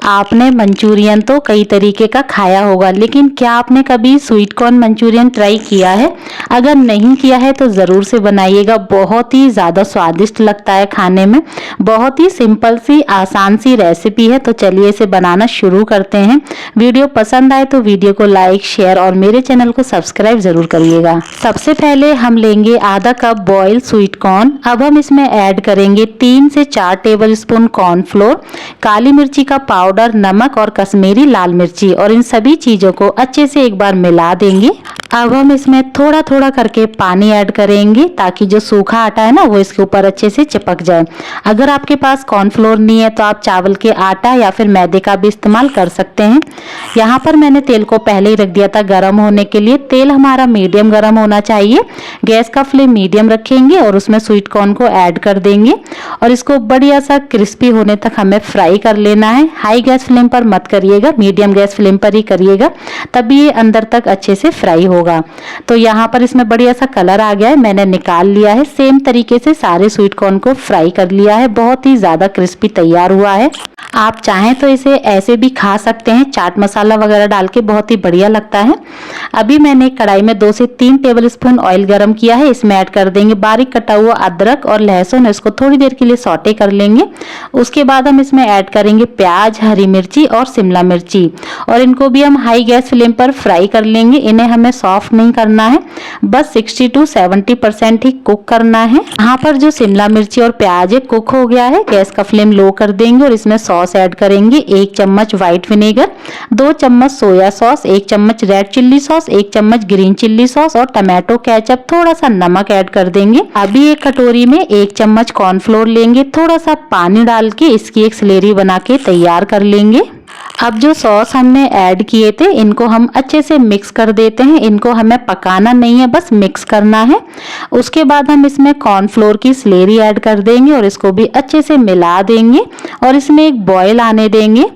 आपने मंचूरियन तो कई तरीके का खाया होगा, लेकिन क्या आपने कभी स्वीट कॉर्न मंचूरियन ट्राई किया है? अगर नहीं किया है तो ज़रूर से बनाइएगा। बहुत ही ज़्यादा स्वादिष्ट लगता है खाने में। बहुत ही सिंपल सी आसान सी रेसिपी है। तो चलिए इसे बनाना शुरू करते हैं। वीडियो पसंद आए तो वीडियो को लाइक, शेयर और मेरे चैनल को सब्सक्राइब ज़रूर करिएगा। सबसे पहले हम लेंगे आधा कप बॉयल स्वीट कॉर्न। अब हम इसमें ऐड करेंगे 3 से 4 टेबल स्पून कॉर्नफ्लोर, काली मिर्ची का पाउडर, नमक और कश्मीरी लाल मिर्ची, और इन सभी चीज़ों को अच्छे से एक बार मिला देंगे। अब हम इसमें थोड़ा थोड़ा करके पानी ऐड करेंगे ताकि जो सूखा आटा है ना वो इसके ऊपर अच्छे से चिपक जाए। अगर आपके पास कॉर्नफ्लोर नहीं है तो आप चावल के आटा या फिर मैदे का भी इस्तेमाल कर सकते हैं। यहाँ पर मैंने तेल को पहले ही रख दिया था गर्म होने के लिए। तेल हमारा मीडियम गर्म होना चाहिए। गैस का फ्लेम मीडियम रखेंगे और उसमें स्वीट कॉर्न को ऐड कर देंगे और इसको बढ़िया सा क्रिस्पी होने तक हमें फ्राई कर लेना है। हाई गैस फ्लेम पर मत करिएगा, मीडियम गैस फ्लेम पर ही करिएगा, तभी ये अंदर तक अच्छे से फ्राई होगा। तो यहाँ पर इसमें बढ़िया सा कलर आ गया है, मैंने निकाल लिया है। सेम तरीके से सारे स्वीट कॉर्न को फ्राई कर लिया है। बहुत ही ज़्यादा क्रिस्पी तैयार हुआ है। आप चाहें तो इसे ऐसे भी खा सकते हैं, चाट मसाला वगैरह डाल के, बहुत ही बढ़िया लगता है। अभी मैंने कढ़ाई में 2 से 3 टेबल स्पून ऑयल गरम किया है। इसमें ऐड कर देंगे बारीक कटा हुआ अदरक और लहसुन। इसको थोड़ी देर के लिए सौटे कर लेंगे। उसके बाद हम इसमें ऐड करेंगे प्याज, हरी मिर्ची और शिमला मिर्ची, और इनको भी हम हाई गैस फ्लेम पर फ्राई कर लेंगे। इन्हें हमें सॉफ्ट नहीं करना है, बस 60 to 70% ही कुक करना है। यहाँ पर जो शिमला मिर्ची और प्याज है कुक हो गया है। गैस का फ्लेम लो कर देंगे और इसमें सॉस ऐड करेंगे। 1 चम्मच व्हाइट विनेगर, 2 चम्मच सोया सॉस, 1 चम्मच रेड चिल्ली सॉस, 1 चम्मच ग्रीन चिल्ली सॉस और टमाटो केचप, थोड़ा सा नमक ऐड कर देंगे। अभी एक कटोरी में 1 चम्मच कॉर्नफ्लोर लेंगे, थोड़ा सा पानी डाल के इसकी एक स्लेरी बना के तैयार कर लेंगे। अब जो सॉस हमने ऐड किए थे इनको हम अच्छे से मिक्स कर देते हैं। इनको हमें पकाना नहीं है, बस मिक्स करना है। उसके बाद हम इसमें कॉर्नफ्लोर की स्लेरी ऐड कर देंगे और इसको भी अच्छे से मिला देंगे और इसमें एक बॉयल आने देंगे।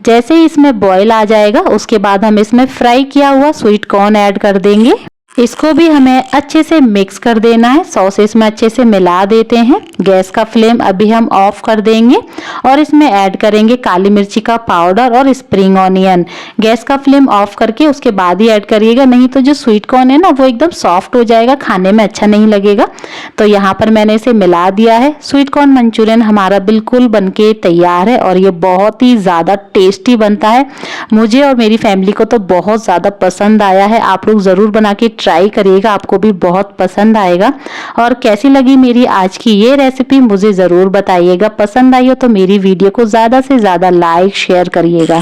जैसे ही इसमें बॉयल आ जाएगा उसके बाद हम इसमें फ्राई किया हुआ स्वीट कॉर्न ऐड कर देंगे। इसको भी हमें अच्छे से मिक्स कर देना है। सॉस इसमें अच्छे से मिला देते हैं। गैस का फ्लेम अभी हम ऑफ कर देंगे और इसमें ऐड करेंगे काली मिर्ची का पाउडर और स्प्रिंग ऑनियन। गैस का फ्लेम ऑफ करके उसके बाद ही ऐड करिएगा, नहीं तो जो स्वीट कॉर्न है ना वो एकदम सॉफ्ट हो जाएगा, खाने में अच्छा नहीं लगेगा। तो यहाँ पर मैंने इसे मिला दिया है। स्वीट कॉर्न मंचूरियन हमारा बिल्कुल बनके तैयार है और ये बहुत ही ज़्यादा टेस्टी बनता है। मुझे और मेरी फैमिली को तो बहुत ज़्यादा पसंद आया है। आप लोग ज़रूर बना के ट्राई करिएगा, आपको भी बहुत पसंद आएगा। और कैसी लगी मेरी आज की ये रेसिपी मुझे ज़रूर बताइएगा। पसंद आई हो तो मेरी वीडियो को ज़्यादा से ज़्यादा लाइक शेयर करिएगा।